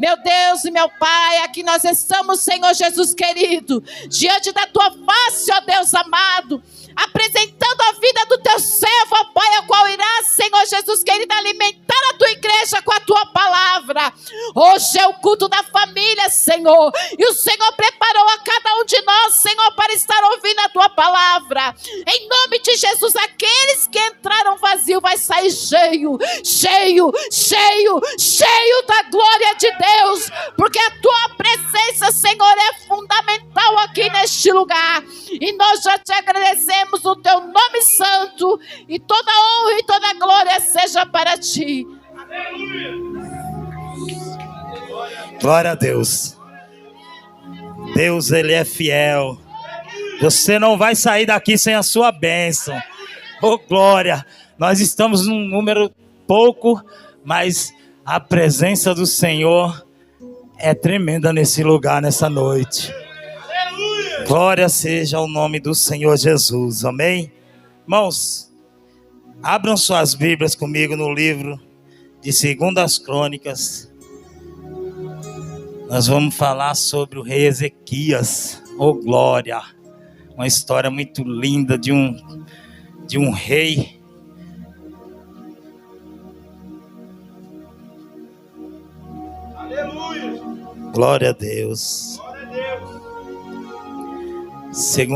Meu Deus e meu Pai, aqui nós estamos, Senhor Jesus querido, diante da tua face, ó Deus amado, apresentando a vida do teu servo, ó Pai, a qual irá, Senhor Jesus querido, alimentar a tua igreja com a tua palavra. Hoje é o culto da família, Senhor, e o Senhor preparou a cada um de nós, Senhor, para estar ouvindo a tua palavra. Em nome de Jesus, aqueles que entraram vazio vai sair cheio, cheio, cheio, cheio da glória de Deus, porque a tua presença, Senhor, é fundamental aqui neste lugar, e nós já te agradecemos no teu nome santo, e toda honra e toda glória seja para ti. Glória a Deus. Deus, Ele é fiel. Você não vai sair daqui sem a sua bênção. Oh, glória. Nós estamos num número pouco, mas a presença do Senhor é tremenda nesse lugar, nessa noite. Glória seja ao nome do Senhor Jesus. Amém? Irmãos, abram suas Bíblias comigo no livro de 2 Crônicas. Nós vamos falar sobre o rei Ezequias. Oh, glória! Uma história muito linda de um rei. Aleluia! Glória a Deus. Glória a Deus.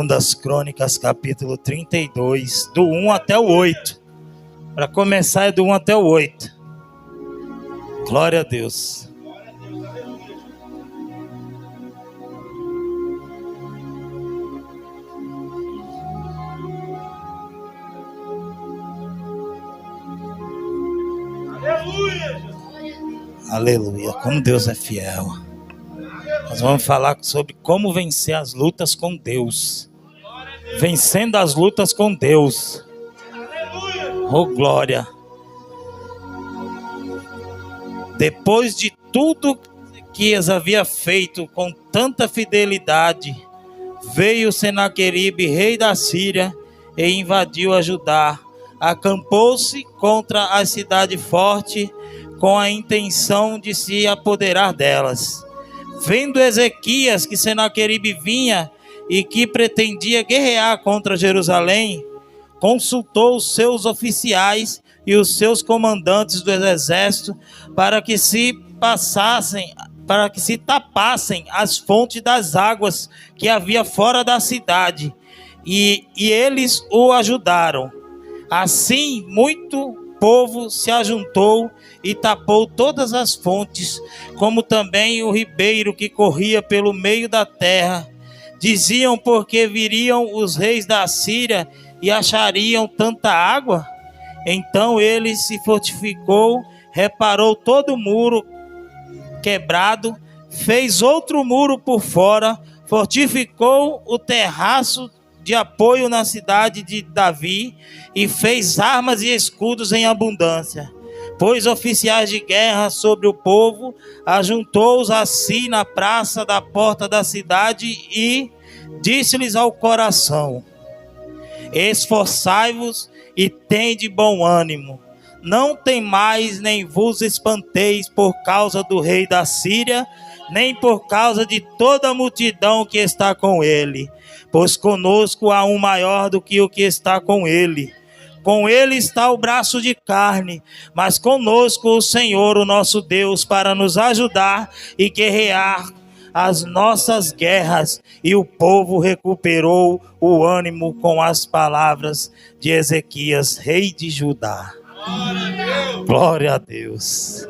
2 Crônicas, capítulo 32, do 1 até o 8. Para começar é do 1 até o 8. Glória a Deus. Aleluia, como Deus é fiel. Nós vamos falar sobre como vencer as lutas com Deus. Vencendo as lutas com Deus. Oh, glória. Depois de tudo que Ezequias havia feito com tanta fidelidade, veio Senaqueribe, rei da Síria, e invadiu a Judá. Acampou-se contra a cidade forte, com a intenção de se apoderar delas. Vendo Ezequias que Senaqueribe vinha e que pretendia guerrear contra Jerusalém, consultou os seus oficiais e os seus comandantes do exército para que se tapassem as fontes das águas que havia fora da cidade, e eles o ajudaram. Assim, muito povo se ajuntou e tapou todas as fontes, como também o ribeiro que corria pelo meio da terra. Diziam: porque viriam os reis da Síria e achariam tanta água? Então ele se fortificou, reparou todo o muro quebrado, fez outro muro por fora, fortificou o terraço de apoio na cidade de Davi e fez armas e escudos em abundância. Pôs oficiais de guerra sobre o povo, ajuntou-os assim na praça da porta da cidade e disse-lhes ao coração: esforçai-vos e tende bom ânimo. Não temais nem vos espanteis por causa do rei da Síria, nem por causa de toda a multidão que está com ele, pois conosco há um maior do que o que está com ele. Com ele está o braço de carne, mas conosco o Senhor, o nosso Deus, para nos ajudar e guerrear as nossas guerras. E o povo recuperou o ânimo com as palavras de Ezequias, rei de Judá. Glória a Deus.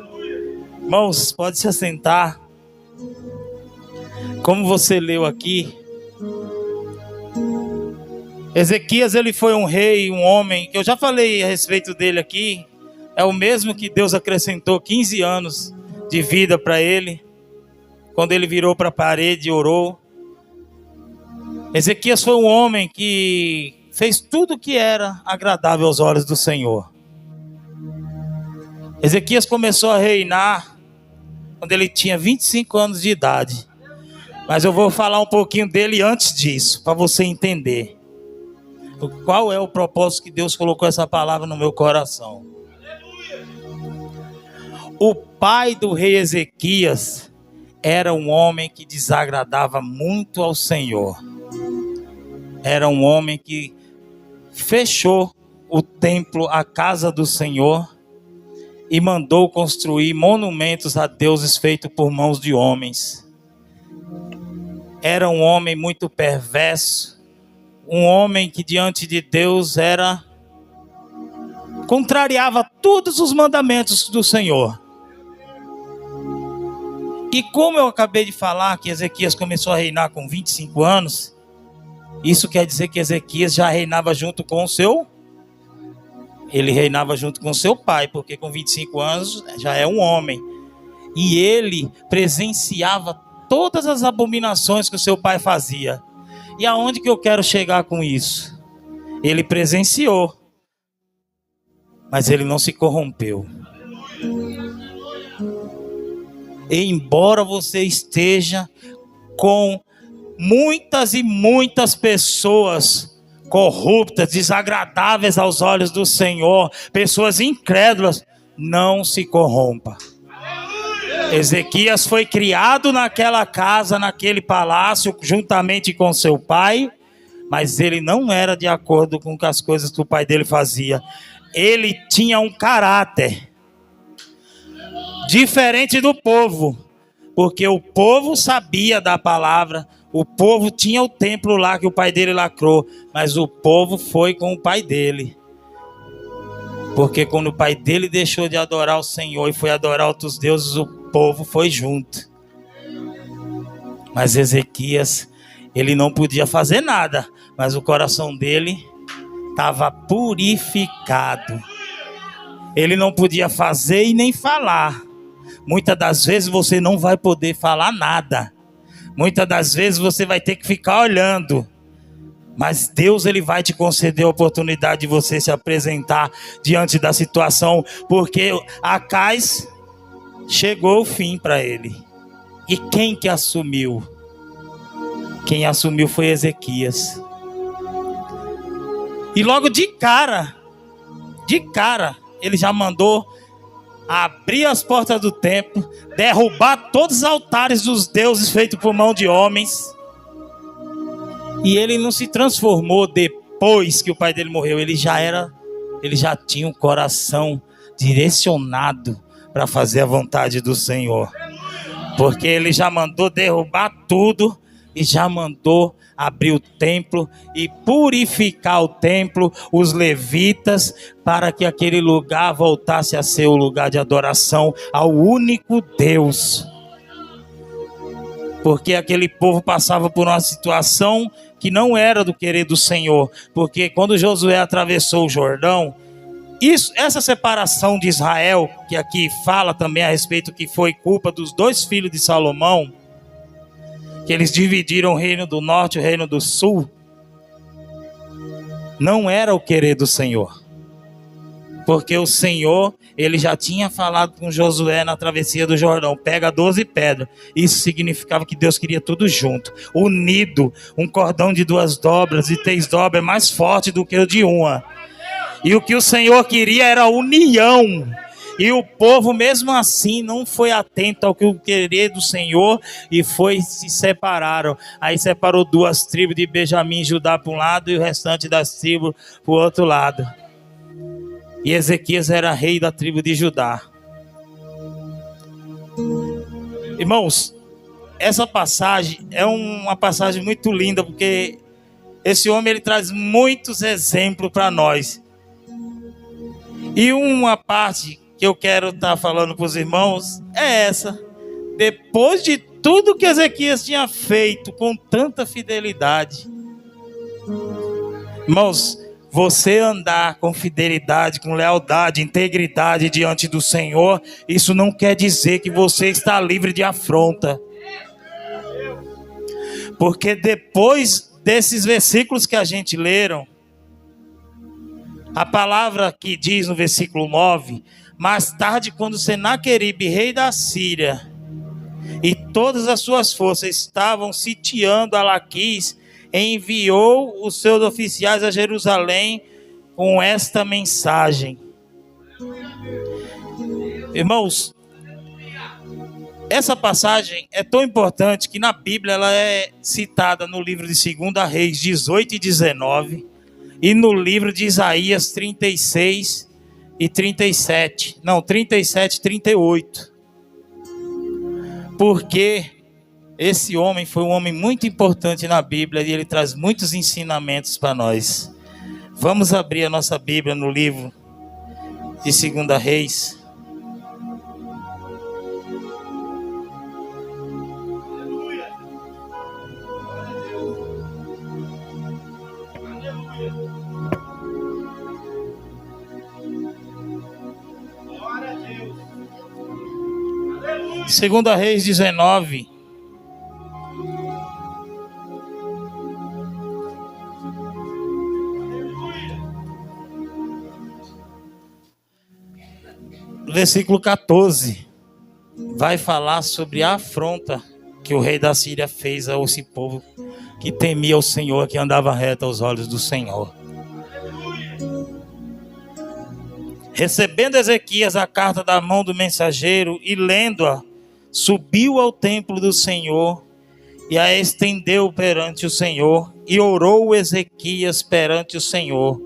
Irmãos, pode se assentar. Como você leu aqui, Ezequias, ele foi um rei, um homem, que eu já falei a respeito dele aqui. É o mesmo que Deus acrescentou 15 anos de vida para ele, quando ele virou para a parede e orou. Ezequias foi um homem que fez tudo que era agradável aos olhos do Senhor. Ezequias começou a reinar quando ele tinha 25 anos de idade. Mas eu vou falar um pouquinho dele antes disso, para você entender qual é o propósito que Deus colocou essa palavra no meu coração. O pai do rei Ezequias era um homem que desagradava muito ao Senhor. Era um homem que fechou o templo, a casa do Senhor, e mandou construir monumentos a deuses feitos por mãos de homens. Era um homem muito perverso, um homem que diante de Deus contrariava todos os mandamentos do Senhor. E como eu acabei de falar que Ezequias começou a reinar com 25 anos, isso quer dizer que Ezequias já reinava junto com o seu... Ele reinava junto com seu pai, porque com 25 anos já é um homem. E ele presenciava todas as abominações que o seu pai fazia. E aonde que eu quero chegar com isso? Ele presenciou, mas ele não se corrompeu. E embora você esteja com muitas e muitas pessoas corruptas, desagradáveis aos olhos do Senhor, pessoas incrédulas, não se corrompa. Ezequias foi criado naquela casa, naquele palácio, juntamente com seu pai, mas ele não era de acordo com as coisas que o pai dele fazia. Ele tinha um caráter diferente do povo, porque o povo sabia da palavra, o povo tinha o templo lá que o pai dele lacrou, mas o povo foi com o pai dele. Porque quando o pai dele deixou de adorar o Senhor e foi adorar outros deuses, o povo foi junto. Mas Ezequias, ele não podia fazer nada, mas o coração dele estava purificado. Ele não podia fazer e nem falar. Muitas das vezes você não vai poder falar nada. Muitas das vezes você vai ter que ficar olhando. Mas Deus, ele vai te conceder a oportunidade de você se apresentar diante da situação, porque Acais chegou o fim para ele. E quem que assumiu? Quem assumiu foi Ezequias. E logo de cara, ele já mandou abrir as portas do templo, derrubar todos os altares dos deuses feitos por mão de homens. E ele não se transformou depois que o pai dele morreu. Ele já tinha um coração direcionado para fazer a vontade do Senhor. Porque ele já mandou derrubar tudo e já mandou abrir o templo e purificar o templo, os levitas, para que aquele lugar voltasse a ser o lugar de adoração ao único Deus. Porque aquele povo passava por uma situação que não era do querer do Senhor. Porque quando Josué atravessou o Jordão, essa separação de Israel, que aqui fala também a respeito que foi culpa dos 2 filhos de Salomão, que eles dividiram o reino do norte e o reino do sul, não era o querer do Senhor. Porque o Senhor, ele já tinha falado com Josué na travessia do Jordão: pega 12 pedras. Isso significava que Deus queria tudo junto, unido. Um cordão de 2 dobras e 3 dobras é mais forte do que o de uma. E o que o Senhor queria era a união. E o povo mesmo assim não foi atento ao que o querer do Senhor e se separaram. Aí separou 2 tribos de Benjamim e Judá para um lado e o restante das tribos para o outro lado. E Ezequias era rei da tribo de Judá. Irmãos, essa passagem é uma passagem muito linda, porque esse homem ele traz muitos exemplos para nós. E uma parte que eu quero estar falando para os irmãos é essa. Depois de tudo que Ezequias tinha feito com tanta fidelidade, irmãos, você andar com fidelidade, com lealdade, integridade diante do Senhor, isso não quer dizer que você está livre de afronta. Porque depois desses versículos que a gente leram, a palavra que diz no versículo 9: mais tarde, quando Senaqueribe, rei da Síria, e todas as suas forças estavam sitiando a Laquis, enviou os seus oficiais a Jerusalém com esta mensagem. Irmãos, Essa passagem é tão importante que na Bíblia ela é citada no livro de 2 Reis 18 e 19 e no livro de Isaías 36 e 37. Não, 37 e 38. Porque esse homem foi um homem muito importante na Bíblia e ele traz muitos ensinamentos para nós. Vamos abrir a nossa Bíblia no livro de 2 Reis. Segunda Reis 19. Versículo 14. Vai falar sobre a afronta que o rei da Síria fez a esse povo que temia o Senhor, que andava reto aos olhos do Senhor. Recebendo Ezequias a carta da mão do mensageiro e lendo-a, subiu ao templo do Senhor e a estendeu perante o Senhor, e orou Ezequias perante o Senhor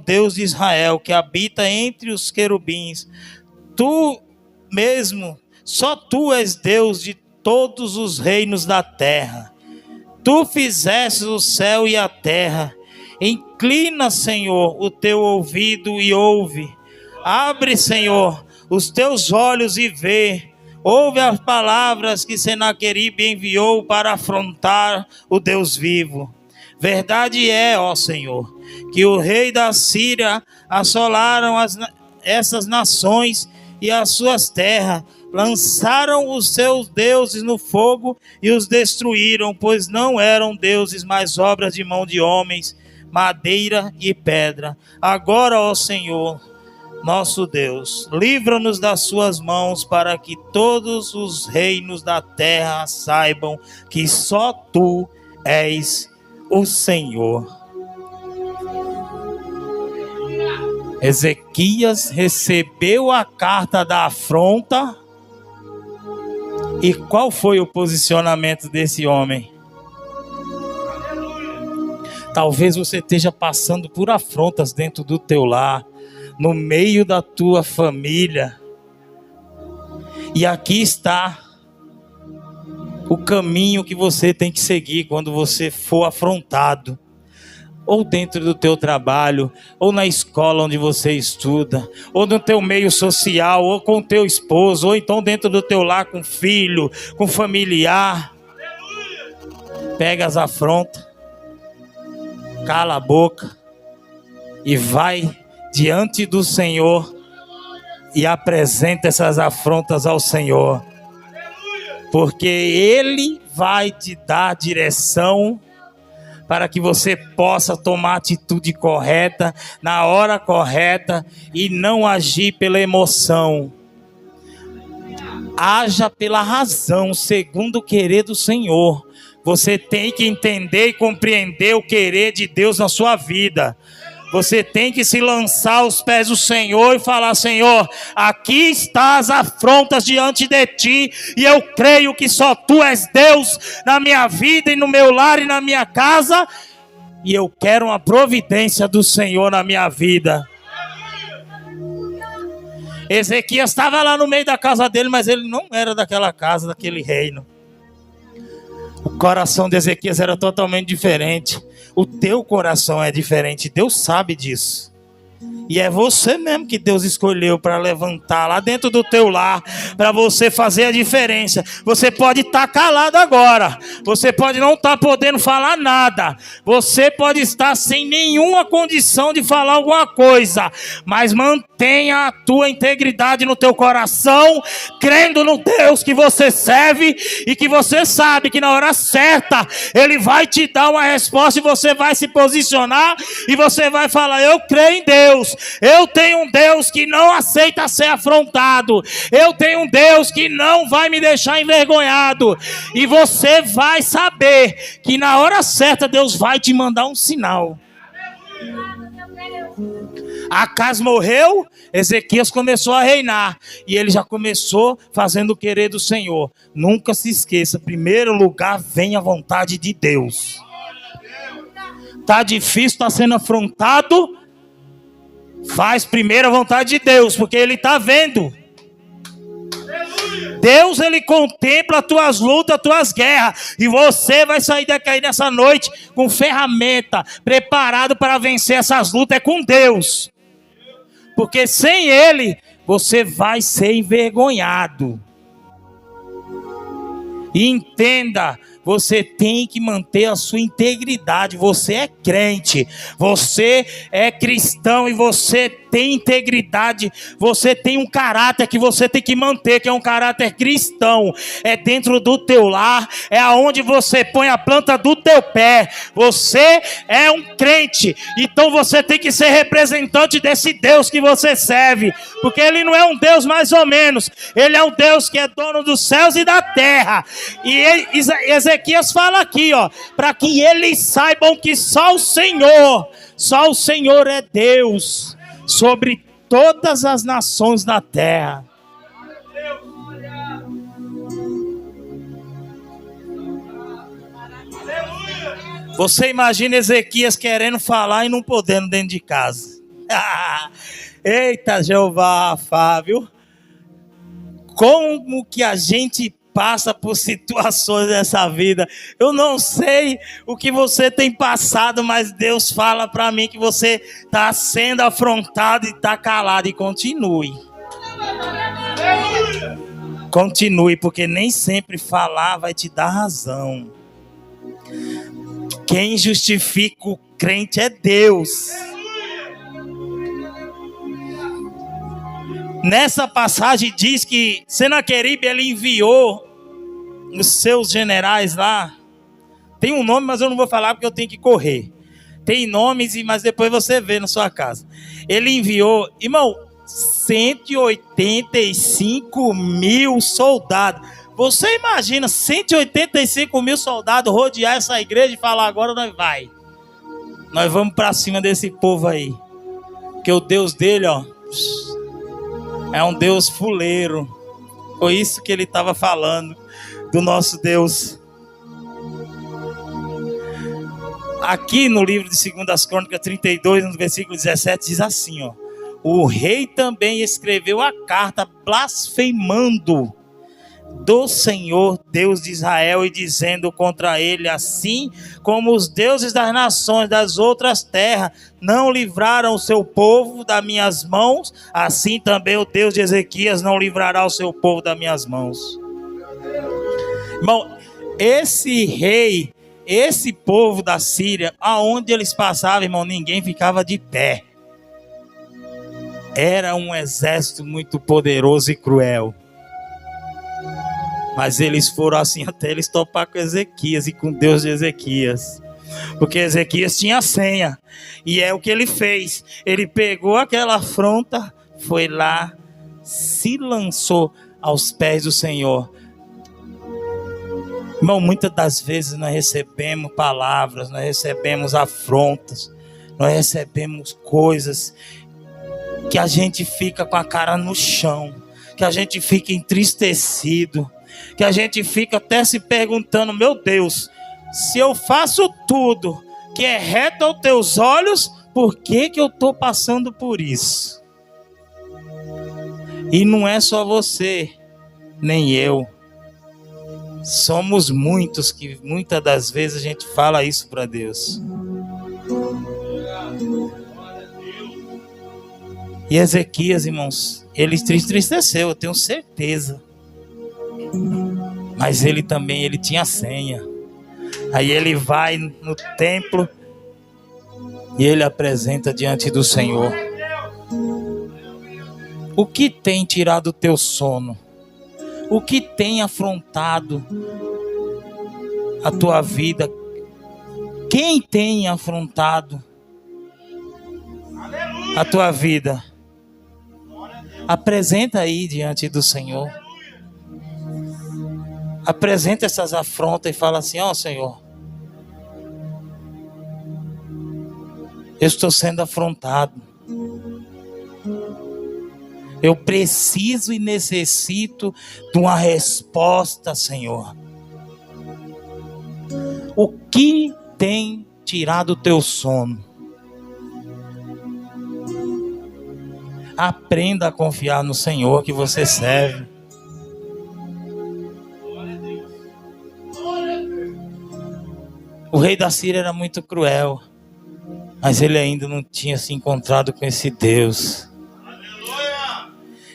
Deus de Israel, que habita entre os querubins, tu mesmo, só tu és Deus de todos os reinos da terra. Tu fizestes o céu e a terra. Inclina, Senhor, o teu ouvido e ouve. Abre, Senhor, os teus olhos e vê. Ouve as palavras que Senaqueribe enviou para afrontar o Deus vivo. Verdade é, ó Senhor, que o rei da Síria assolaram essas nações e as suas terras, lançaram os seus deuses no fogo e os destruíram, pois não eram deuses, mas obras de mão de homens, madeira e pedra. Agora, ó Senhor, nosso Deus, livra-nos das suas mãos, para que todos os reinos da terra saibam que só tu és o Senhor. Ezequias recebeu a carta da afronta. E qual foi o posicionamento desse homem? Talvez você esteja passando por afrontas dentro do teu lar, no meio da tua família. E aqui está o caminho que você tem que seguir quando você for afrontado. Ou dentro do teu trabalho, ou na escola onde você estuda, ou no teu meio social, ou com o teu esposo, ou então dentro do teu lar com filho, com familiar. Pega as afrontas, cala a boca e vai diante do Senhor e apresenta essas afrontas ao Senhor, porque Ele vai te dar direção para que você possa tomar a atitude correta, na hora correta, e não agir pela emoção. Haja pela razão, segundo o querer do Senhor. Você tem que entender e compreender o querer de Deus na sua vida. Você tem que se lançar aos pés do Senhor e falar: Senhor, aqui está as afrontas diante de ti, e eu creio que só tu és Deus na minha vida e no meu lar e na minha casa, e eu quero uma providência do Senhor na minha vida. Ezequias estava lá no meio da casa dele, mas ele não era daquela casa, daquele reino. O coração de Ezequias era totalmente diferente. O teu coração é diferente, Deus sabe disso. E é você mesmo que Deus escolheu para levantar lá dentro do teu lar, para você fazer a diferença. Você pode estar calado agora, você pode não estar podendo falar nada, você pode estar sem nenhuma condição de falar alguma coisa, mas mantenha a tua integridade no teu coração, crendo no Deus que você serve e que você sabe que na hora certa Ele vai te dar uma resposta e você vai se posicionar e você vai falar: eu creio em Deus. Eu tenho um Deus que não aceita ser afrontado. Eu tenho um Deus que não vai me deixar envergonhado. E você vai saber que na hora certa Deus vai te mandar um sinal. Acas morreu, Ezequias começou a reinar. E ele já começou fazendo o querer do Senhor. Nunca se esqueça, em primeiro lugar vem a vontade de Deus. Tá difícil, tá sendo afrontado, faz primeiro a vontade de Deus, porque Ele está vendo. Deus, Ele contempla as tuas lutas, as tuas guerras. E você vai sair daqui nessa noite com ferramenta, preparado para vencer essas lutas. É com Deus. Porque sem Ele, você vai ser envergonhado. E entenda, você tem que manter a sua integridade. Você é crente, você é cristão e você tem integridade. Você tem um caráter que você tem que manter, que é um caráter cristão. É dentro do teu lar, é aonde você põe a planta do teu pé. Você é um crente, então você tem que ser representante desse Deus que você serve. Porque Ele não é um Deus mais ou menos. Ele é um Deus que é dono dos céus e da terra. E Ezequias fala aqui, ó, para que eles saibam que só o Senhor é Deus sobre todas as nações da terra. Você imagina Ezequias querendo falar e não podendo dentro de casa. Eita, Jeová, Fábio. Como que a gente passa por situações nessa vida? Eu não sei o que você tem passado, mas Deus fala para mim que você está sendo afrontado e está calado. E continue. Continue, porque nem sempre falar vai te dar razão. Quem justifica o crente é Deus. Nessa passagem diz que Senaqueribe, ele enviou os seus generais lá. Tem um nome, mas eu não vou falar porque eu tenho que correr. Tem nomes, mas depois você vê na sua casa. Ele enviou, irmão, 185 mil soldados. Você imagina 185 mil soldados rodear essa igreja e falar: agora nós vamos para cima desse povo aí. Porque o Deus dele, ó, é um Deus fuleiro. Foi isso que ele estava falando do nosso Deus. Aqui no livro de 2 Crônicas 32, no versículo 17, diz assim, ó: o rei também escreveu a carta blasfemando do Senhor Deus de Israel e dizendo contra ele: assim como os deuses das nações das outras terras não livraram o seu povo das minhas mãos, assim também o Deus de Ezequias não livrará o seu povo das minhas mãos. Irmão, esse rei, esse povo da Síria, aonde eles passavam, irmão, ninguém ficava de pé. Era um exército muito poderoso e cruel. Mas eles foram assim até eles topar com Ezequias e com Deus de Ezequias. Porque Ezequias tinha a senha. E é o que ele fez. Ele pegou aquela afronta, foi lá, se lançou aos pés do Senhor. Irmão, muitas das vezes nós recebemos palavras, nós recebemos afrontas, nós recebemos coisas que a gente fica com a cara no chão, que a gente fica entristecido, que a gente fica até se perguntando: meu Deus, se eu faço tudo que é reto aos teus olhos, por que eu estou passando por isso? E não é só você, nem eu. Somos muitos que muitas das vezes a gente fala isso para Deus. E Ezequias, irmãos, ele se entristeceu, eu tenho certeza. Mas ele também, ele tinha senha. Aí ele vai no templo e ele apresenta diante do Senhor: o que tem tirado o teu sono? O que tem afrontado a tua vida? Quem tem afrontado a tua vida? Apresenta aí diante do Senhor. Apresenta essas afrontas e fala assim: ó, Senhor, eu estou sendo afrontado. Eu preciso e necessito de uma resposta, Senhor. O que tem tirado o teu sono? Aprenda a confiar no Senhor que você serve. O rei da Síria era muito cruel, mas ele ainda não tinha se encontrado com esse Deus.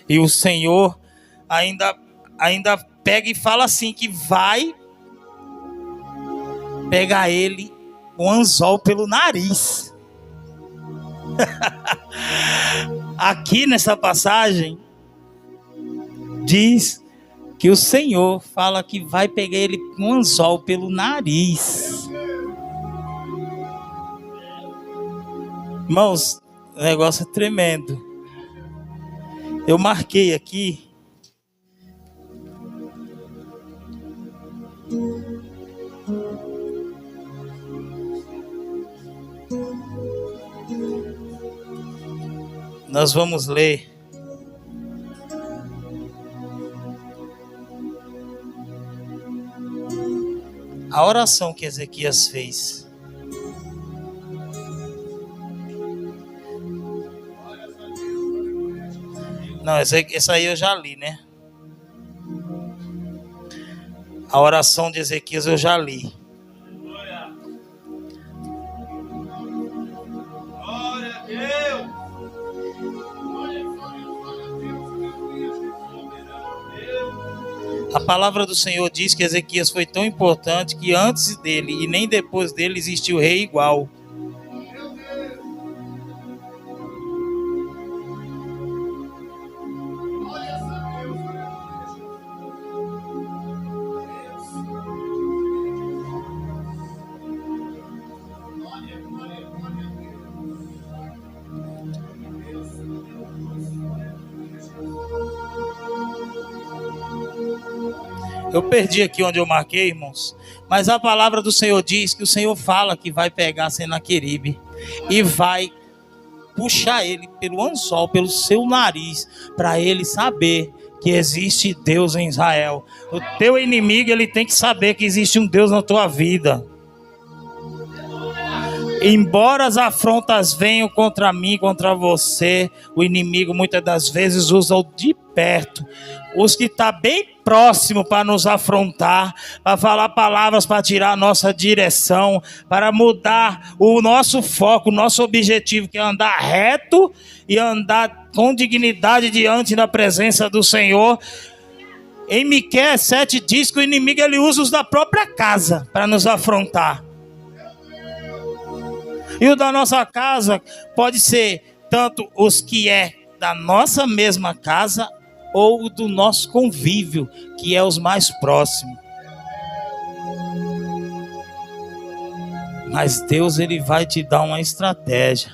E o Senhor ainda pega e fala assim, que vai pegar ele com anzol pelo nariz. Aqui nessa passagem diz que o Senhor fala que vai pegar ele com anzol pelo nariz. Irmãos, o negócio é tremendo. Eu marquei aqui nós vamos ler a oração que Ezequias fez. Não, essa aí eu já li, né? A oração de Ezequias eu já li. Glória a Deus! A palavra do Senhor diz que Ezequias foi tão importante que antes dele e nem depois dele existiu rei igual. Eu perdi aqui onde eu marquei, irmãos. Mas a palavra do Senhor diz que o Senhor fala que vai pegar Senaqueribe e vai puxar ele pelo anzol, pelo seu nariz, para ele saber que existe Deus em Israel. O teu inimigo, ele tem que saber que existe um Deus na tua vida. Embora as afrontas venham contra mim, contra você, o inimigo muitas das vezes usa o de perto, os que estão bem próximo para nos afrontar, para falar palavras para tirar a nossa direção, para mudar o nosso foco, o nosso objetivo, que é andar reto e andar com dignidade diante da presença do Senhor. Em Miqueias 7 diz que o inimigo ele usa os da própria casa para nos afrontar. E o da nossa casa pode ser tanto os que é da nossa mesma casa ou do nosso convívio, que é os mais próximos. Mas Deus ele vai te dar uma estratégia.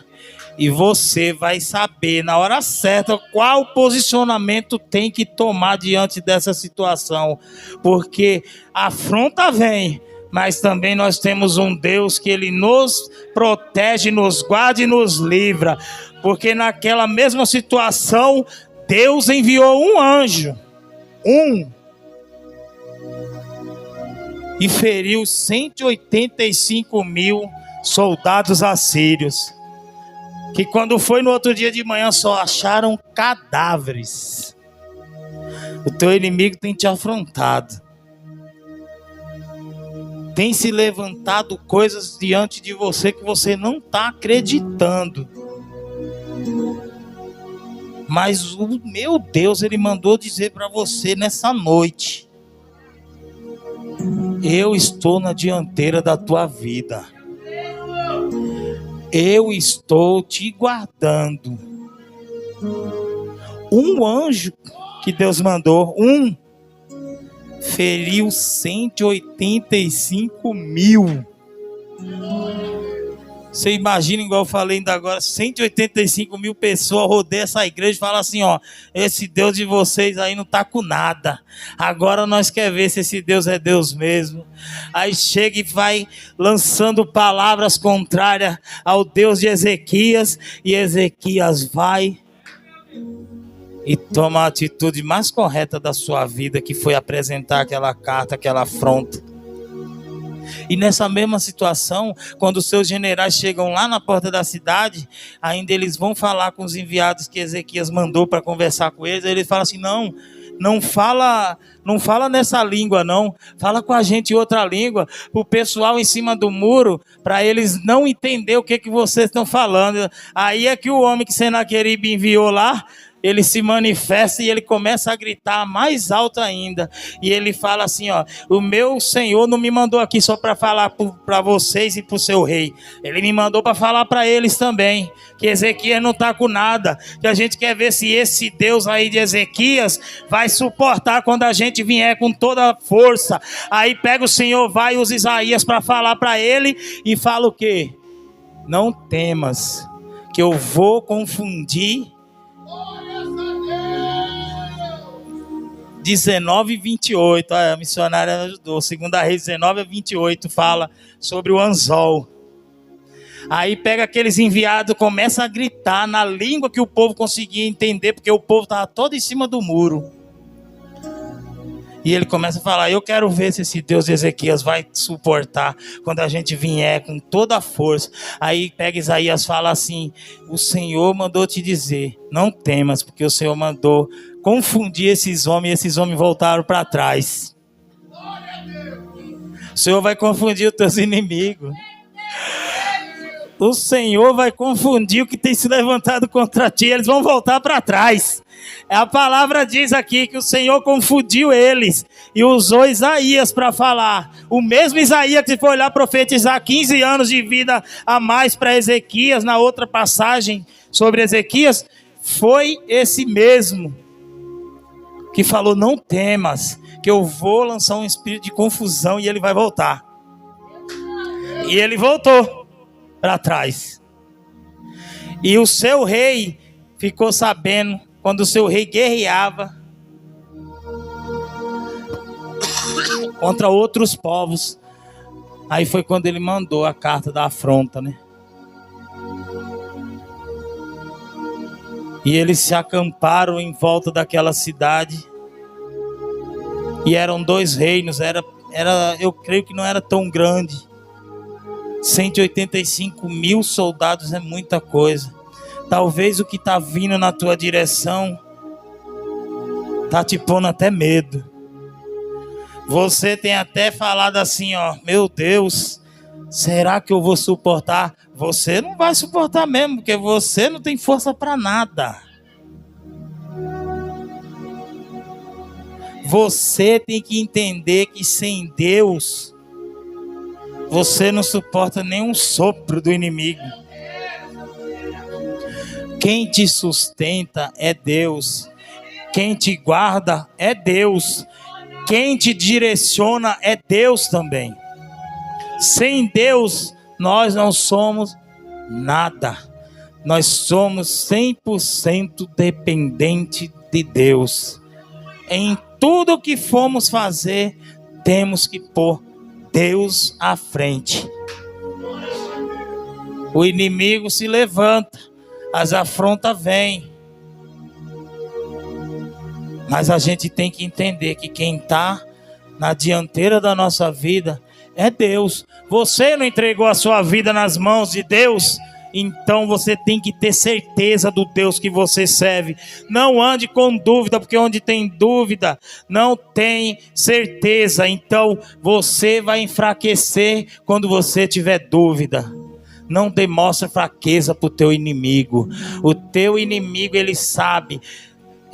E você vai saber na hora certa qual posicionamento tem que tomar diante dessa situação. Porque a afronta vem, mas também nós temos um Deus que ele nos protege, nos guarda e nos livra. Porque naquela mesma situação, Deus enviou um anjo, e feriu 185 mil soldados assírios, que quando foi no outro dia de manhã só acharam cadáveres. O teu inimigo tem te afrontado, tem se levantado coisas diante de você que você não está acreditando. Mas o meu Deus, ele mandou dizer para você nessa noite: eu estou na dianteira da tua vida. Eu estou te guardando. Um anjo que Deus mandou, feriu 185 mil. Você imagina, igual eu falei ainda agora, 185 mil pessoas rodeiam essa igreja e falam assim, ó, esse Deus de vocês aí não tá com nada. Agora nós queremos ver se esse Deus é Deus mesmo. Aí chega e vai lançando palavras contrárias ao Deus de Ezequias, e Ezequias vai e toma a atitude mais correta da sua vida, que foi apresentar aquela carta, aquela afronta. E nessa mesma situação, quando os seus generais chegam lá na porta da cidade, ainda eles vão falar com os enviados que Ezequias mandou para conversar com eles. Eles falam assim: não fala nessa língua não, fala com a gente outra língua, para o pessoal em cima do muro, para eles não entender o que vocês estão falando. Aí é que o homem que Senaqueribe enviou lá, ele se manifesta e ele começa a gritar mais alto ainda. E ele fala assim, ó: o meu Senhor não me mandou aqui só para falar para vocês e para o seu rei. Ele me mandou para falar para eles também, que Ezequias não está com nada. Que a gente quer ver se esse Deus aí de Ezequias vai suportar quando a gente vier com toda a força. Aí pega o Senhor, vai e usa Isaías para falar para ele e fala o quê? Não temas, que eu vou confundir 19:28, a missionária ajudou. 2 Reis 19:28 fala sobre o anzol. Aí pega aqueles enviados, começa a gritar na língua que o povo conseguia entender, porque o povo estava todo em cima do muro. E ele começa a falar: eu quero ver se esse Deus de Ezequias vai suportar quando a gente vier com toda a força. Aí pega Isaías e fala assim: o Senhor mandou te dizer, não temas, porque o Senhor mandou confundir esses homens, e esses homens voltaram para trás. O Senhor vai confundir os teus inimigos. O Senhor vai confundir o que tem se levantado contra ti, eles vão voltar para trás. A palavra diz aqui que o Senhor confundiu eles e usou Isaías para falar. O mesmo Isaías que foi lá profetizar 15 anos de vida a mais para Ezequias, na outra passagem sobre Ezequias, foi esse mesmo que falou: não temas, que eu vou lançar um espírito de confusão e ele vai voltar. E ele voltou para trás. E o seu rei ficou sabendo, quando o seu rei guerreava contra outros povos, aí foi quando ele mandou a carta da afronta, né? E eles se acamparam em volta daquela cidade. E eram 2 reinos, eu creio que não era tão grande. 185 mil soldados é muita coisa. Talvez o que está vindo na tua direção está te pondo até medo. Você tem até falado assim, ó: meu Deus, será que eu vou suportar? Você não vai suportar mesmo, porque você não tem força para nada. Você tem que entender que sem Deus você não suporta nenhum sopro do inimigo. Quem te sustenta é Deus. Quem te guarda é Deus. Quem te direciona é Deus também. Sem Deus, nós não somos nada. Nós somos 100% dependente de Deus. Em tudo que formos fazer, temos que pôr Deus à frente. O inimigo se levanta, as afrontas vêm, mas a gente tem que entender que quem está na dianteira da nossa vida é Deus. Você não entregou a sua vida nas mãos de Deus? Então você tem que ter certeza do Deus que você serve. Não ande com dúvida, porque onde tem dúvida não tem certeza. Então você vai enfraquecer quando você tiver dúvida. Não demonstre fraqueza para o teu inimigo. O teu inimigo, ele sabe.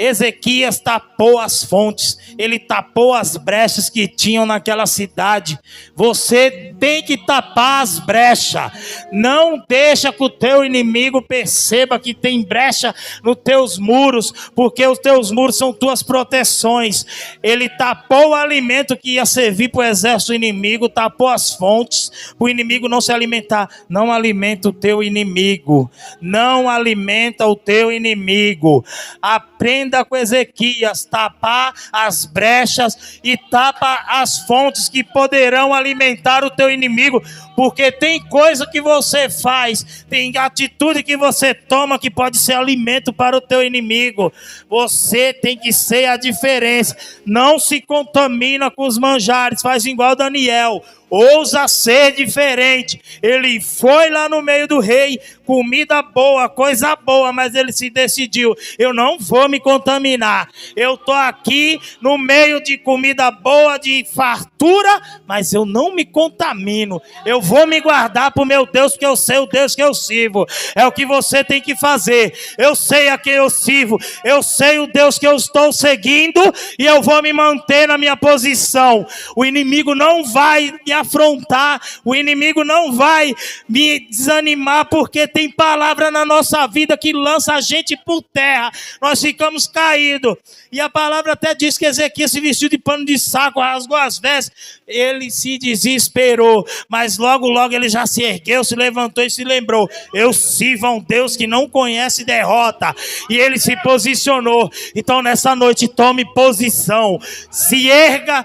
Ezequias tapou as fontes, ele tapou as brechas que tinham naquela cidade. Você tem que tapar as brechas. Não deixa que o teu inimigo perceba que tem brecha nos teus muros, porque os teus muros são tuas proteções. Ele tapou o alimento que ia servir para o exército inimigo, tapou as fontes para o inimigo não se alimentar. Não alimenta o teu inimigo. Não alimenta o teu inimigo. Aprenda aprenda com Ezequias, tapar as brechas e tapa as fontes que poderão alimentar o teu inimigo, porque tem coisa que você faz, tem atitude que você toma que pode ser alimento para o teu inimigo. Você tem que ser a diferença, não se contamina com os manjares, faz igual Daniel. Ousa ser diferente. Ele foi lá no meio do rei, comida boa, coisa boa, mas ele se decidiu: eu não vou me contaminar. Eu estou aqui no meio de comida boa, de fartura, mas eu não me contamino. Eu vou me guardar para o meu Deus, porque eu sei o Deus que eu sirvo. É o que você tem que fazer. Eu sei a quem eu sirvo, eu sei o Deus que eu estou seguindo, e eu vou me manter na minha posição. O inimigo não vai me afrontar, o inimigo não vai me desanimar, porque tem palavra na nossa vida que lança a gente por terra. Nós ficamos caídos, e a palavra até diz que Ezequias se vestiu de pano de saco, rasgou as vestes, ele se desesperou, mas logo ele já se ergueu, se levantou e se lembrou: eu sirvo a um Deus que não conhece derrota, e ele se posicionou. Então nessa noite tome posição, se erga.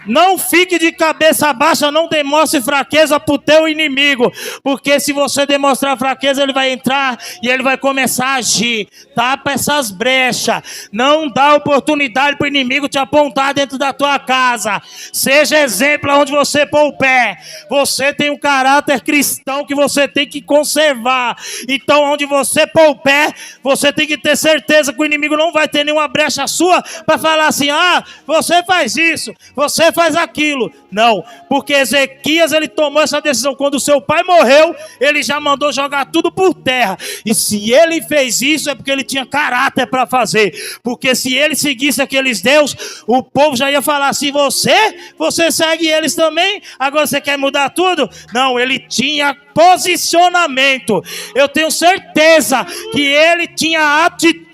Não fique de cabeça baixa, não demonstre fraqueza para o teu inimigo, porque se você demonstrar fraqueza, ele vai entrar e ele vai começar a agir. Tapa essas brechas, não dá oportunidade para o inimigo te apontar dentro da tua casa. Seja exemplo onde você pôr o pé. Você tem um caráter cristão que você tem que conservar. Então onde você pôr o pé, você tem que ter certeza que o inimigo não vai ter nenhuma brecha sua para falar assim: ah, você faz isso, você faz aquilo. Não, porque Ezequias, ele tomou essa decisão. Quando seu pai morreu, ele já mandou jogar tudo por terra. E se ele fez isso, é porque ele tinha caráter para fazer. Porque se ele seguisse aqueles deuses, o povo já ia falar assim: você segue eles também? Agora você quer mudar tudo? Não, ele tinha posicionamento. Eu tenho certeza que ele tinha atitude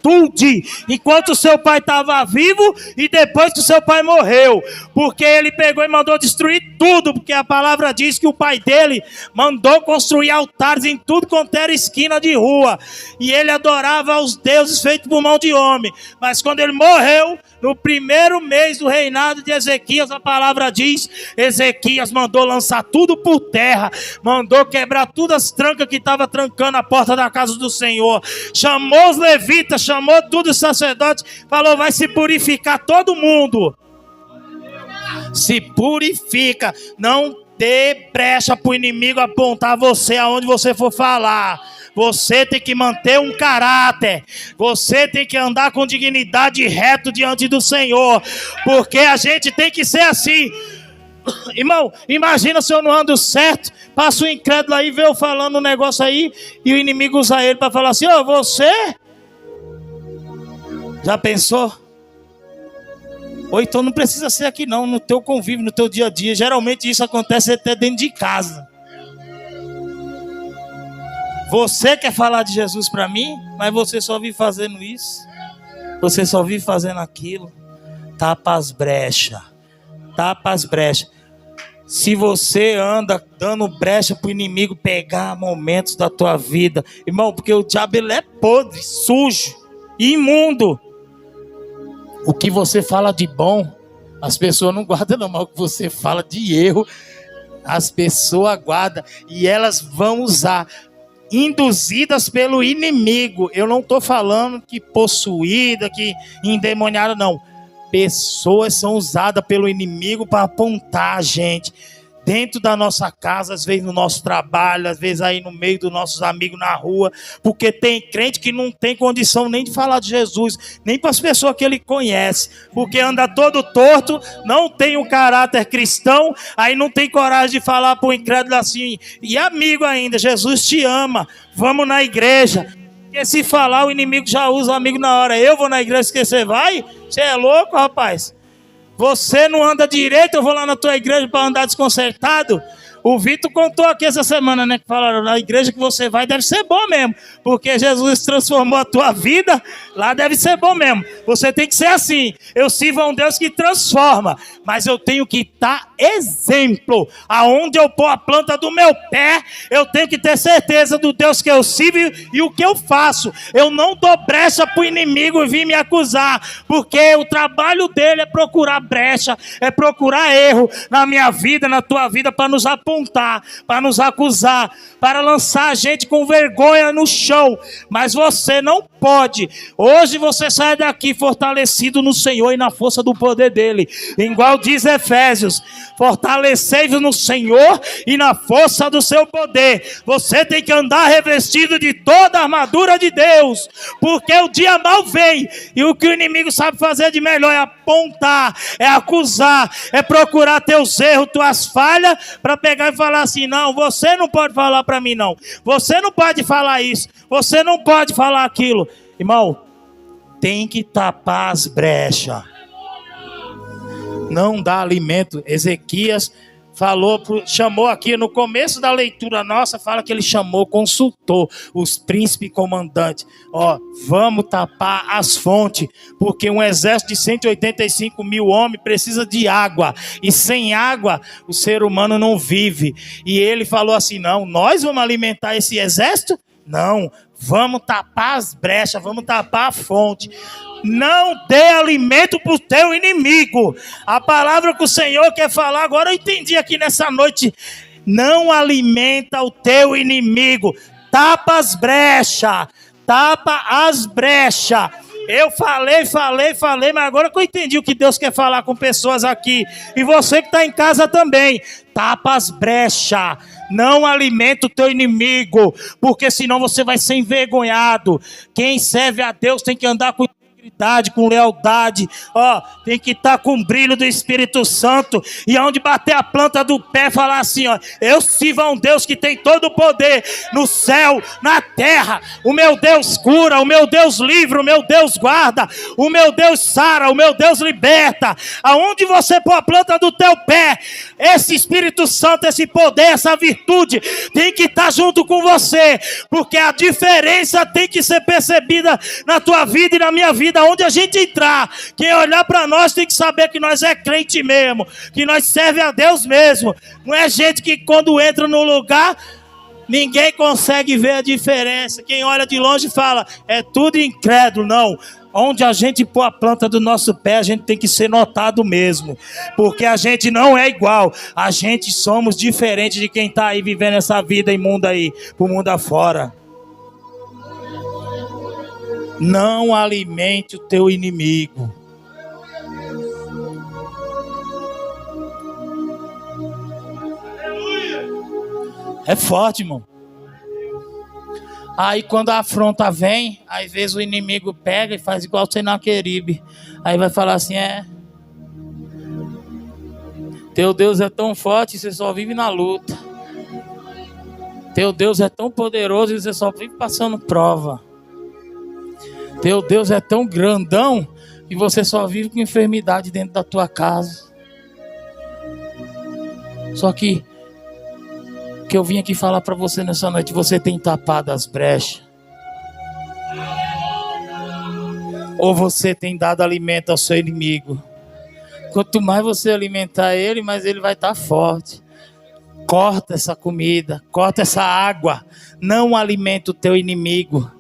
enquanto seu pai estava vivo e depois que seu pai morreu, porque ele pegou e mandou destruir tudo, porque a palavra diz que o pai dele mandou construir altares em tudo quanto era esquina de rua, e ele adorava aos deuses feitos por mão de homem. Mas quando ele morreu, no primeiro mês do reinado de Ezequias, a palavra diz: Ezequias mandou lançar tudo por terra, mandou quebrar todas as trancas que estavam trancando a porta da casa do Senhor, chamou os levitas, chamou todos os sacerdotes, falou: vai se purificar todo mundo. Se purifica, não dê brecha para o inimigo apontar você aonde você for falar. Você tem que manter um caráter, você tem que andar com dignidade reto diante do Senhor, porque a gente tem que ser assim. Irmão, imagina se eu não ando certo, passa o incrédulo aí, vê eu falando um negócio aí, e o inimigo usa ele para falar assim: ó, você? Já pensou? Ou então não precisa ser aqui não, no teu convívio, no teu dia a dia. Geralmente isso acontece até dentro de casa. Você quer falar de Jesus para mim, mas você só vive fazendo isso, você só vive fazendo aquilo. Tapa as brechas, tapa as brechas. Se você anda dando brecha para o inimigo pegar momentos da tua vida, irmão, porque o diabo, ele é podre, sujo, imundo. O que você fala de bom, as pessoas não guardam não, mas o que você fala de erro, as pessoas guardam, e elas vão usar, induzidas pelo inimigo. Eu não estou falando que possuída, que endemoniada, não. Pessoas são usadas pelo inimigo para apontar a gente dentro da nossa casa, às vezes no nosso trabalho, às vezes aí no meio dos nossos amigos na rua, porque tem crente que não tem condição nem de falar de Jesus, nem para as pessoas que ele conhece, porque anda todo torto, não tem um caráter cristão, aí não tem coragem de falar para o incrédulo assim: e amigo ainda, Jesus te ama, vamos na igreja. Porque se falar, o inimigo já usa o amigo na hora. Eu vou na igreja, que você vai? Você é louco, rapaz? Você não anda direito, eu vou lá na tua igreja para andar desconcertado? O Vitor contou aqui essa semana, né? Que falaram, na igreja que você vai deve ser bom mesmo. Porque Jesus transformou a tua vida, lá deve ser bom mesmo. Você tem que ser assim. Eu sirvo a um Deus que transforma. Mas eu tenho que estar exemplo. Aonde eu pôr a planta do meu pé, eu tenho que ter certeza do Deus que eu sirvo e o que eu faço. Eu não dou brecha para o inimigo vir me acusar. Porque o trabalho dele é procurar brecha, é procurar erro na minha vida, na tua vida, para nos apontar, para nos acusar, para lançar a gente com vergonha no chão. Mas você não pode. Hoje você sai daqui fortalecido no Senhor e na força do poder dele. Igual diz Efésios, fortalecei-vos no Senhor e na força do seu poder. Você tem que andar revestido de toda a armadura de Deus, porque o dia mal vem, e o que o inimigo sabe fazer de melhor é apontar, é acusar, é procurar teus erros, tuas falhas, para pegar e falar assim, não, você não pode falar para mim não, você não pode falar isso, você não pode falar aquilo. Irmão, tem que tapar as brechas. Não dá alimento. Ezequias falou, chamou aqui no começo da leitura nossa, fala que ele chamou, consultou os príncipes e comandantes. Ó, vamos tapar as fontes, porque um exército de 185 mil homens precisa de água, e sem água o ser humano não vive. E ele falou assim, não, nós vamos alimentar esse exército? Não, vamos tapar as brechas, vamos tapar a fonte. Não dê alimento para o teu inimigo. A palavra que o Senhor quer falar, agora eu entendi aqui nessa noite. Não alimenta o teu inimigo. Tapa as brechas. Tapa as brechas. Eu falei, mas agora que eu entendi o que Deus quer falar com pessoas aqui. E você que está em casa também. Tapa as brechas. Não alimenta o teu inimigo, porque senão você vai ser envergonhado. Quem serve a Deus tem que andar com integridade, com lealdade, ó, tem que estar com o brilho do Espírito Santo, e aonde bater a planta do pé, falar assim, ó, eu sirvo a um Deus que tem todo o poder, no céu, na terra, o meu Deus cura, o meu Deus livra, o meu Deus guarda, o meu Deus sara, o meu Deus liberta. Aonde você pôr a planta do teu pé, esse Espírito Santo, esse poder, essa virtude, tem que estar junto com você, porque a diferença tem que ser percebida na tua vida e na minha vida. Onde a gente entrar, quem olhar para nós tem que saber que nós é crente mesmo, que nós serve a Deus mesmo. Não é gente que quando entra no lugar, ninguém consegue ver a diferença. Quem olha de longe fala, é tudo incrédulo. Não, onde a gente pôr a planta do nosso pé, a gente tem que ser notado mesmo, porque a gente não é igual, a gente somos diferentes de quem está aí vivendo essa vida imunda aí, pro mundo afora. Não alimente o teu inimigo. É forte, irmão. Aí quando a afronta vem, às vezes o inimigo pega e faz igual o Senaqueribe. Aí vai falar assim, teu Deus é tão forte e você só vive na luta. Teu Deus é tão poderoso e você só vive passando prova. Teu Deus é tão grandão e você só vive com enfermidade dentro da tua casa. Só que eu vim aqui falar para você nessa noite, você tem tapado as brechas. Ou você tem dado alimento ao seu inimigo. Quanto mais você alimentar ele, mais ele vai estar forte. Corta essa comida, corta essa água. Não alimenta o teu inimigo.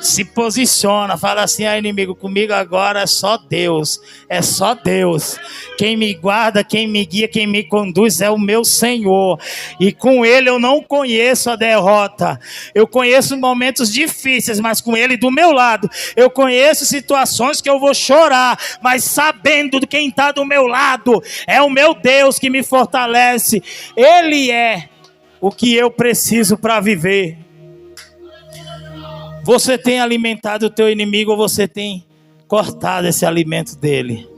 Se posiciona, fala assim, inimigo, comigo agora é só Deus, é só Deus. Quem me guarda, quem me guia, quem me conduz é o meu Senhor. E com Ele eu não conheço a derrota. Eu conheço momentos difíceis, mas com Ele do meu lado. Eu conheço situações que eu vou chorar, mas sabendo de quem está do meu lado, é o meu Deus que me fortalece. Ele é o que eu preciso para viver. Você tem alimentado o teu inimigo ou você tem cortado esse alimento dele?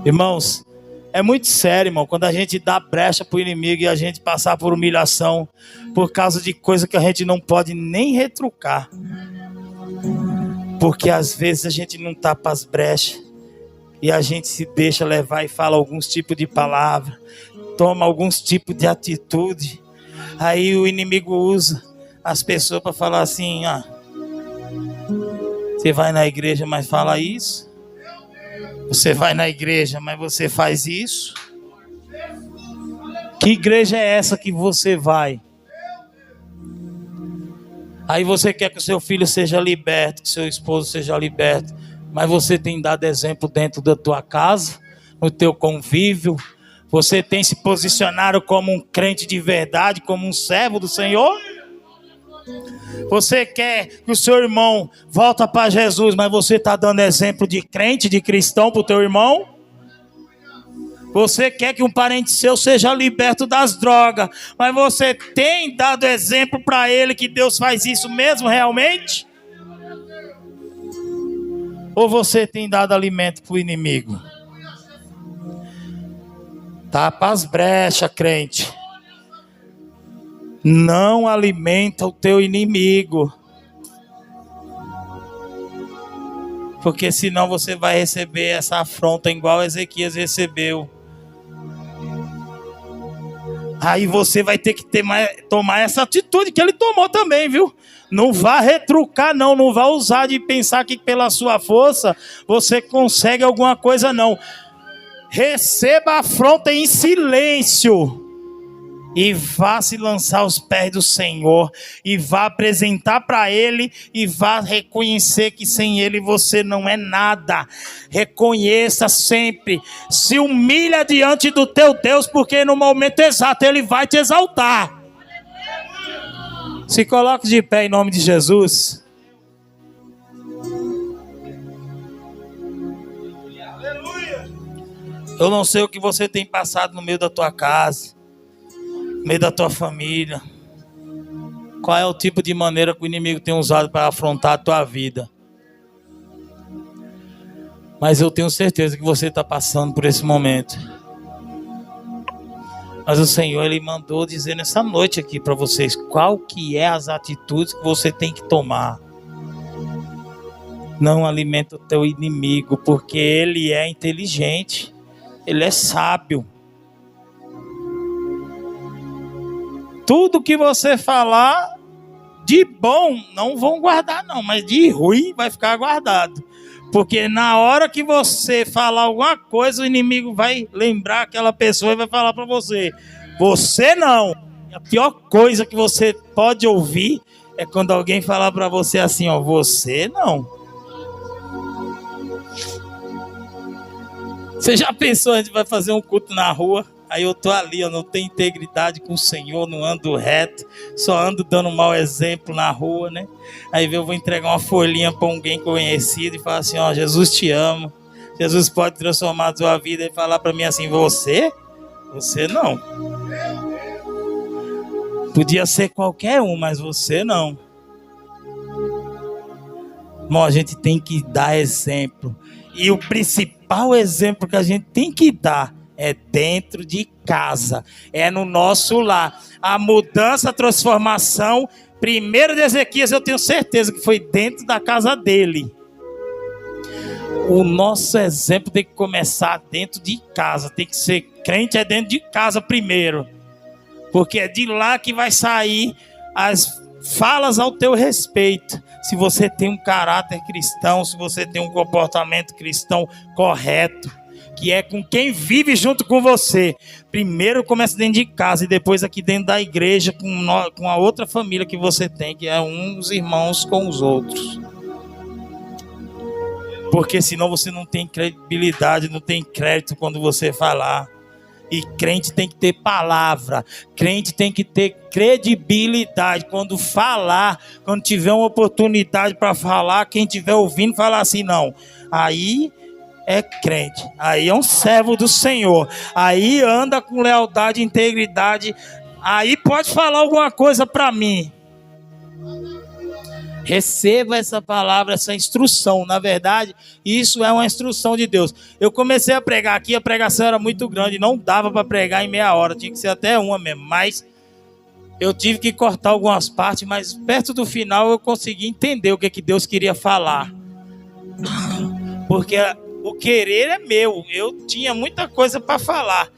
Irmãos, é muito sério, irmão, quando a gente dá brecha para o inimigo e a gente passar por humilhação por causa de coisa que a gente não pode nem retrucar. Porque às vezes a gente não tapa as brechas e a gente se deixa levar e fala alguns tipos de palavra. toma alguns tipos de atitude, aí o inimigo usa as pessoas para falar assim: você vai na igreja, mas fala isso. Você vai na igreja, mas você faz isso. Que igreja é essa que você vai? Aí você quer que o seu filho seja liberto, que o seu esposo seja liberto, mas você tem dado exemplo dentro da tua casa, no teu convívio. Você tem se posicionado como um crente de verdade, como um servo do Senhor? Você quer que o seu irmão volte para Jesus, mas você está dando exemplo de crente, de cristão para o teu irmão? Você quer que um parente seu seja liberto das drogas, mas você tem dado exemplo para ele que Deus faz isso mesmo realmente? Ou você tem dado alimento para o inimigo? Tapa as brechas, crente. Não alimenta o teu inimigo, porque senão você vai receber essa afronta igual Ezequias recebeu. Aí você vai ter que tomar essa atitude que ele tomou também, viu? Não vá retrucar não, não vá usar de pensar que pela sua força você consegue alguma coisa não. Receba a afronta em silêncio. E vá se lançar aos pés do Senhor, e vá apresentar para Ele, e vá reconhecer que sem Ele você não é nada. Reconheça sempre, se humilha diante do teu Deus, porque no momento exato Ele vai te exaltar. Se coloque de pé em nome de Jesus. Eu não sei o que você tem passado no meio da tua casa, no meio da tua família. Qual é o tipo de maneira que o inimigo tem usado para afrontar a tua vida? Mas eu tenho certeza que você está passando por esse momento. Mas o Senhor, Ele mandou dizer nessa noite aqui para vocês qual que é as atitudes que você tem que tomar. Não alimenta o teu inimigo, porque ele é inteligente, ele é sábio. Tudo que você falar de bom, não vão guardar não, mas de ruim vai ficar guardado. Porque na hora que você falar alguma coisa, o inimigo vai lembrar aquela pessoa e vai falar para você: você não. A pior coisa que você pode ouvir é quando alguém falar para você assim, ó: você não. Você já pensou, a gente vai fazer um culto na rua? Aí eu tô ali, eu não tenho integridade com o Senhor, não ando reto, só ando dando mau exemplo na rua, né? Aí eu vou entregar uma folhinha para alguém conhecido e falar assim: ó, Jesus te ama, Jesus pode transformar a tua vida, e falar para mim assim: você? Você não. Podia ser qualquer um, mas você não. Bom, a gente tem que dar exemplo. E o principal exemplo que a gente tem que dar é dentro de casa, é no nosso lar. A mudança, a transformação, primeiro de Ezequias, eu tenho certeza que foi dentro da casa dele. O nosso exemplo tem que começar dentro de casa, tem que ser crente, é dentro de casa primeiro, porque é de lá que vai sair as falas ao teu respeito. Se você tem um caráter cristão, se você tem um comportamento cristão correto, que é com quem vive junto com você. Primeiro começa dentro de casa e depois aqui dentro da igreja com a outra família que você tem, que é uns irmãos com os outros. Porque senão você não tem credibilidade, não tem crédito quando você falar. E crente tem que ter palavra, crente tem que ter credibilidade. Quando falar, quando tiver uma oportunidade para falar, quem estiver ouvindo falar assim: não, aí é crente, aí é um servo do Senhor, aí anda com lealdade e integridade, aí pode falar alguma coisa para mim. Receba essa palavra, essa instrução. Na verdade, isso é uma instrução de Deus. Eu comecei a pregar aqui, a pregação era muito grande, não dava para pregar em meia hora, tinha que ser até uma mesmo, mas eu tive que cortar algumas partes, mas perto do final eu consegui entender o que Deus queria falar. Porque o querer é meu, eu tinha muita coisa para falar,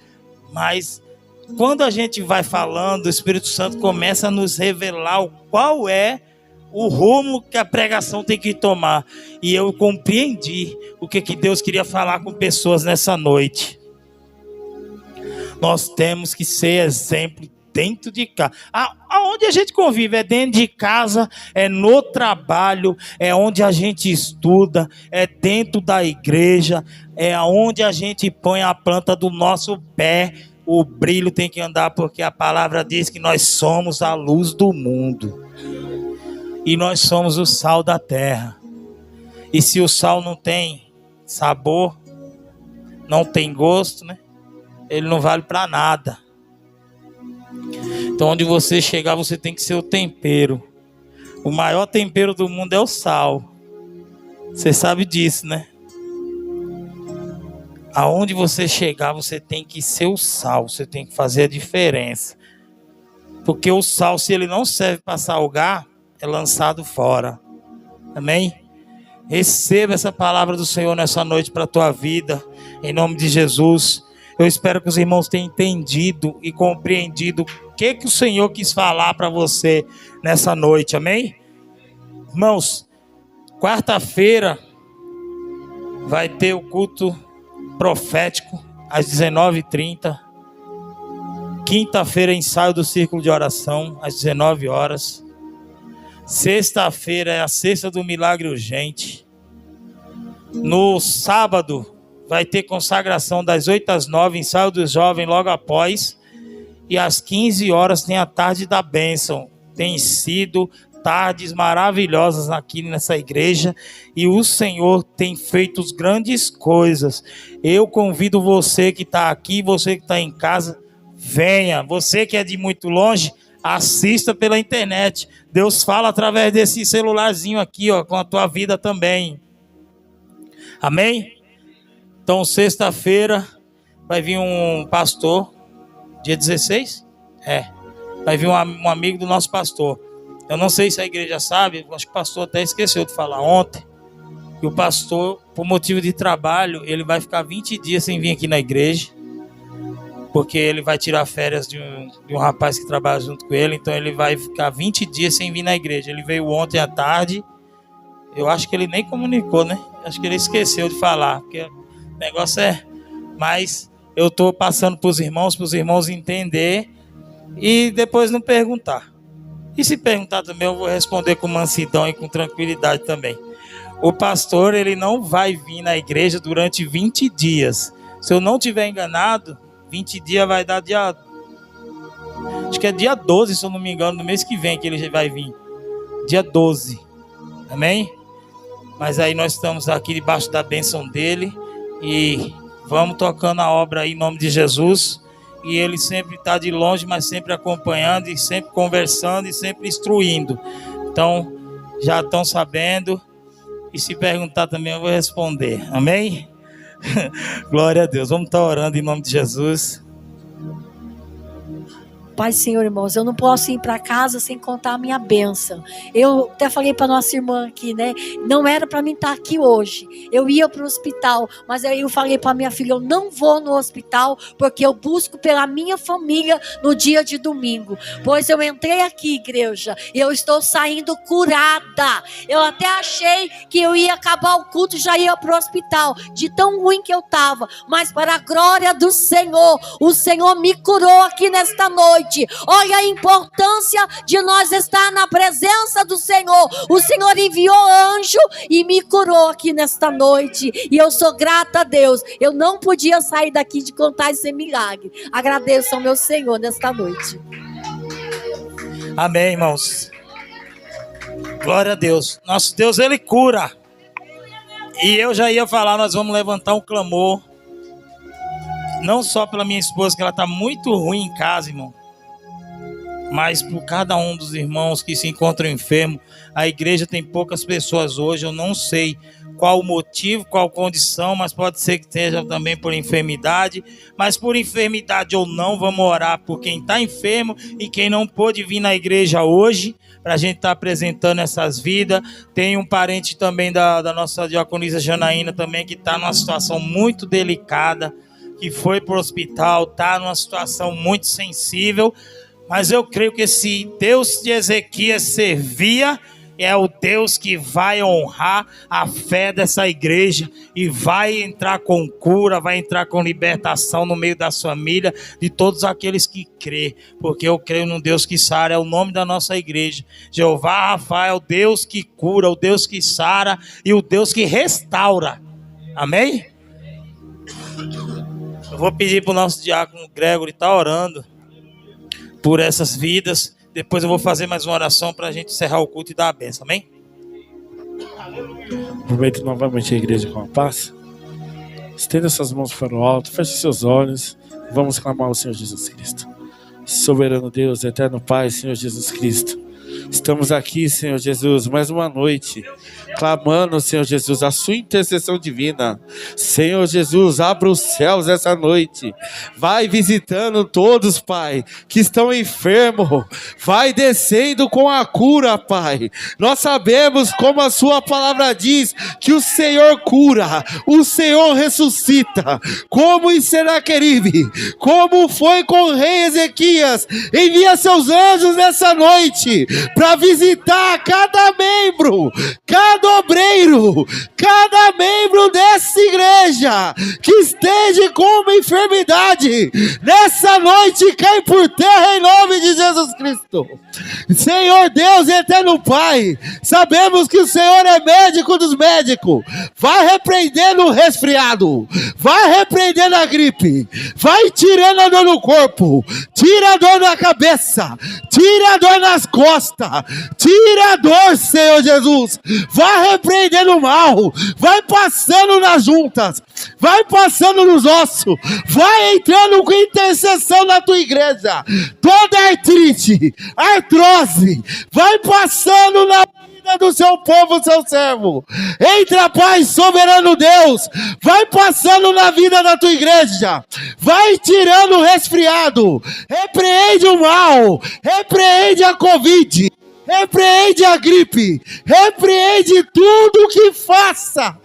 mas quando a gente vai falando, o Espírito Santo começa a nos revelar qual é o rumo que a pregação tem que tomar. E eu compreendi o que Deus queria falar com pessoas nessa noite. Nós temos que ser exemplo dentro de casa. Aonde a gente convive é dentro de casa, é no trabalho, é onde a gente estuda, é dentro da igreja, é onde a gente põe a planta do nosso pé. O brilho tem que andar, porque a palavra diz que nós somos a luz do mundo. E nós somos o sal da terra. E se o sal não tem sabor, não tem gosto, né? Ele não vale para nada. Então, onde você chegar, você tem que ser o tempero. O maior tempero do mundo é o sal. Você sabe disso, né? Aonde você chegar, você tem que ser o sal. Você tem que fazer a diferença. Porque o sal, se ele não serve para salgar, é lançado fora. Amém? Receba essa palavra do Senhor nessa noite para a tua vida. Em nome de Jesus. Eu espero que os irmãos tenham entendido e compreendido o que o Senhor quis falar para você nessa noite, amém? Irmãos, quarta-feira vai ter o culto profético às 19h30. Quinta-feira, ensaio do círculo de oração às 19 horas. Sexta-feira é a sexta do milagre urgente. No sábado vai ter consagração das 8 às 9, ensaio dos jovens logo após. E às 15 horas tem a tarde da bênção. Tem sido tardes maravilhosas aqui nessa igreja. E o Senhor tem feito grandes coisas. Eu convido você que está aqui, você que está em casa, venha. Você que é de muito longe, assista pela internet. Deus fala através desse celularzinho aqui, ó, com a tua vida também. Amém? Então, sexta-feira, vai vir um pastor, dia 16? Vai vir um amigo do nosso pastor. Eu não sei se a igreja sabe, acho que o pastor até esqueceu de falar ontem, que o pastor, por motivo de trabalho, ele vai ficar 20 dias sem vir aqui na igreja, porque ele vai tirar férias de um rapaz que trabalha junto com ele, então ele vai ficar 20 dias sem vir na igreja. Ele veio ontem à tarde, eu acho que ele nem comunicou, né? Acho que ele esqueceu de falar, porque o negócio é... Mas eu estou passando para os irmãos entender e depois não perguntar. E se perguntar também, eu vou responder com mansidão e com tranquilidade também. O pastor, ele não vai vir na igreja durante 20 dias. Se eu não tiver enganado, 20 dias vai dar dia... Acho que é dia 12, se eu não me engano, no mês que vem que ele vai vir. Dia 12. Amém? Mas aí nós estamos aqui debaixo da bênção dele e vamos tocando a obra aí em nome de Jesus. E ele sempre está de longe, mas sempre acompanhando e sempre conversando e sempre instruindo. Então, já estão sabendo. E se perguntar também, eu vou responder. Amém? Glória a Deus. Vamos estar orando em nome de Jesus. Pai, Senhor, irmãos, eu não posso ir para casa sem contar a minha bênção. Eu até falei para nossa irmã aqui, né? Não era para mim estar aqui hoje. Eu ia para o hospital, mas aí eu falei para minha filha, eu não vou no hospital, porque eu busco pela minha família no dia de domingo. Pois eu entrei aqui, igreja, e eu estou saindo curada. Eu até achei que eu ia acabar o culto e já ia para o hospital, de tão ruim que eu estava. Mas para a glória do Senhor, o Senhor me curou aqui nesta noite. Olha a importância de nós estar na presença do Senhor. O Senhor enviou anjo e me curou aqui nesta noite. E eu sou grata a Deus. Eu não podia sair daqui de contar esse milagre. Agradeço ao meu Senhor nesta noite. Amém, irmãos. Glória a Deus. Nosso Deus, Ele cura. E eu já ia falar, nós vamos levantar um clamor. Não só pela minha esposa, que ela está muito ruim em casa, irmão, mas por cada um dos irmãos que se encontram enfermos. A igreja tem poucas pessoas hoje, eu não sei qual o motivo, qual condição, mas pode ser que seja também por enfermidade. Mas por enfermidade ou não, vamos orar por quem está enfermo e quem não pôde vir na igreja hoje, para a gente estar apresentando essas vidas. Tem um parente também da nossa diaconisa Janaína também, que está numa situação muito delicada. que foi para o hospital, está numa situação muito sensível, mas eu creio que esse Deus de Ezequias servia é o Deus que vai honrar a fé dessa igreja e vai entrar com cura, vai entrar com libertação no meio da família de todos aqueles que crê, porque eu creio num Deus que sara, é o nome da nossa igreja. Jeová Rafa é o Deus que cura, o Deus que sara e o Deus que restaura. Amém? Eu vou pedir para o nosso diácono Gregory estar orando por essas vidas. Depois eu vou fazer mais uma oração para a gente encerrar o culto e dar a bênção, amém? Aproveite novamente a igreja com a paz. Estenda suas mãos para o alto, feche seus olhos. Vamos clamar ao Senhor Jesus Cristo. Soberano Deus, eterno Pai, Senhor Jesus Cristo. Estamos aqui, Senhor Jesus, mais uma noite, clamando, Senhor Jesus, a sua intercessão divina. Senhor Jesus, abra os céus essa noite. Vai visitando todos, Pai, que estão enfermos. Vai descendo com a cura, Pai. Nós sabemos, como a sua palavra diz, que o Senhor cura, o Senhor ressuscita. Como em Senaqueribe, como foi com o rei Ezequias, envia seus anjos nessa noite para visitar cada membro, cada obreiro, cada membro dessa igreja que esteja com uma enfermidade. Nessa noite cai por terra em nome de Jesus Cristo. Senhor Deus, eterno Pai, sabemos que o Senhor é médico dos médicos. Vai repreendendo o resfriado, vai repreendendo a gripe, vai tirando a dor no corpo, tira a dor na cabeça, tira a dor nas costas, tira a dor, Senhor Jesus. Vai repreendendo o mal, vai passando nas juntas, vai passando nos ossos, vai entrando com intercessão na tua igreja. Toda artrite, artrose, vai passando na vida do seu povo, seu servo. Entra, Pai, soberano Deus, vai passando na vida da tua igreja, vai tirando o resfriado, repreende o mal, repreende a Covid, repreende a gripe, repreende tudo que faça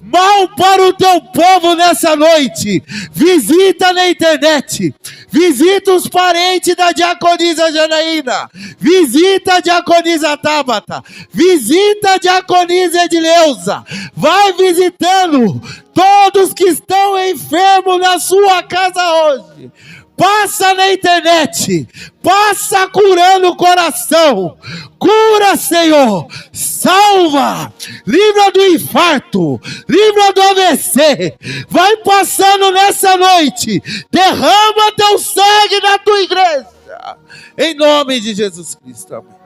mal para o teu povo nessa noite. Visita na internet, visita os parentes da diaconisa Janaína, visita a diaconisa Tabata, visita a diaconisa Edileuza, vai visitando todos que estão enfermos na sua casa hoje. Passa na internet, passa curando o coração, cura, Senhor, salva, livra do infarto, livra do AVC, vai passando nessa noite, derrama teu sangue na tua igreja, em nome de Jesus Cristo, amém.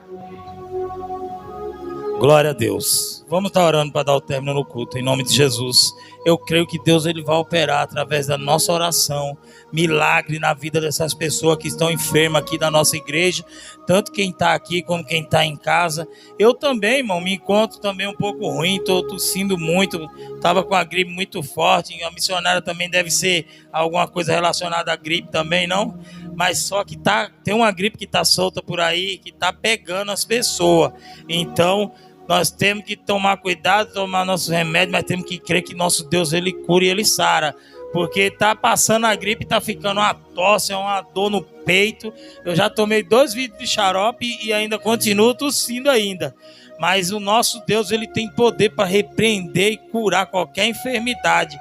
Glória a Deus. Vamos estar orando para dar o término no culto, em nome de Jesus. Eu creio que Deus ele vai operar através da nossa oração, milagre na vida dessas pessoas que estão enfermas aqui da nossa igreja, tanto quem está aqui como quem está em casa. Eu também, irmão, me encontro também um pouco ruim, estou tossindo muito, estava com a gripe muito forte. A missionária também deve ser alguma coisa relacionada à gripe também, não? Mas só que tem uma gripe que está solta por aí, que está pegando as pessoas. Então nós temos que tomar cuidado, tomar nossos remédios, mas temos que crer que nosso Deus ele cura e ele sara. Porque está passando a gripe, está ficando uma tosse, uma dor no peito. Eu já tomei 2 vidros de xarope e ainda continuo tossindo ainda. Mas o nosso Deus ele tem poder para repreender e curar qualquer enfermidade.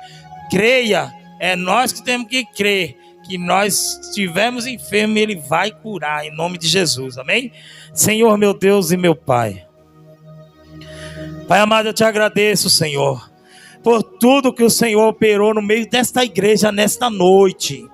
Creia, é nós que temos que crer que nós estivermos enfermos, ele vai curar em nome de Jesus, amém? Senhor meu Deus e meu Pai. Pai amado, eu te agradeço, Senhor, por tudo que o Senhor operou no meio desta igreja nesta noite.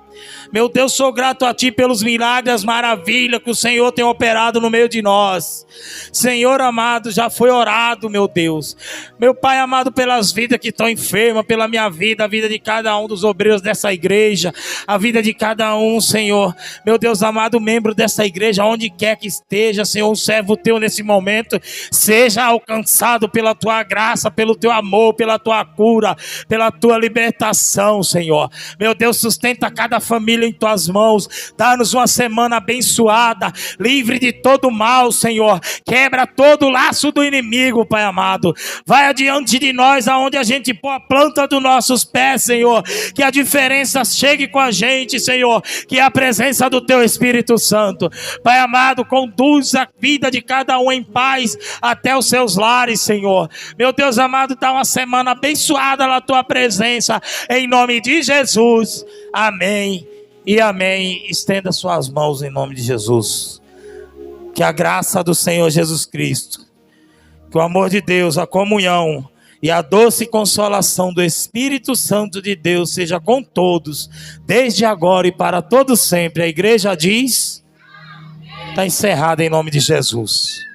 Meu Deus, sou grato a Ti pelos milagres, as maravilhas que o Senhor tem operado no meio de nós. Senhor amado, já foi orado, meu Deus. Meu Pai amado, pelas vidas que estão enfermas, pela minha vida, a vida de cada um dos obreiros dessa igreja, a vida de cada um, Senhor. Meu Deus amado, membro dessa igreja, onde quer que esteja, Senhor, um servo Teu nesse momento, seja alcançado pela Tua graça, pelo Teu amor, pela Tua cura, pela Tua libertação, Senhor. Meu Deus, sustenta cada família família em tuas mãos. Dá-nos uma semana abençoada, livre de todo mal, Senhor. Quebra todo o laço do inimigo, Pai amado. Vai adiante de nós, aonde a gente pôr a planta dos nossos pés, Senhor. Que a diferença chegue com a gente, Senhor. Que a presença do Teu Espírito Santo, Pai amado, conduz a vida de cada um em paz até os seus lares, Senhor. Meu Deus amado, dá uma semana abençoada na Tua presença, em nome de Jesus. Amém e amém. Estenda suas mãos em nome de Jesus. Que a graça do Senhor Jesus Cristo, que o amor de Deus, a comunhão e a doce consolação do Espírito Santo de Deus seja com todos, desde agora e para todos sempre. A igreja diz: está encerrada em nome de Jesus.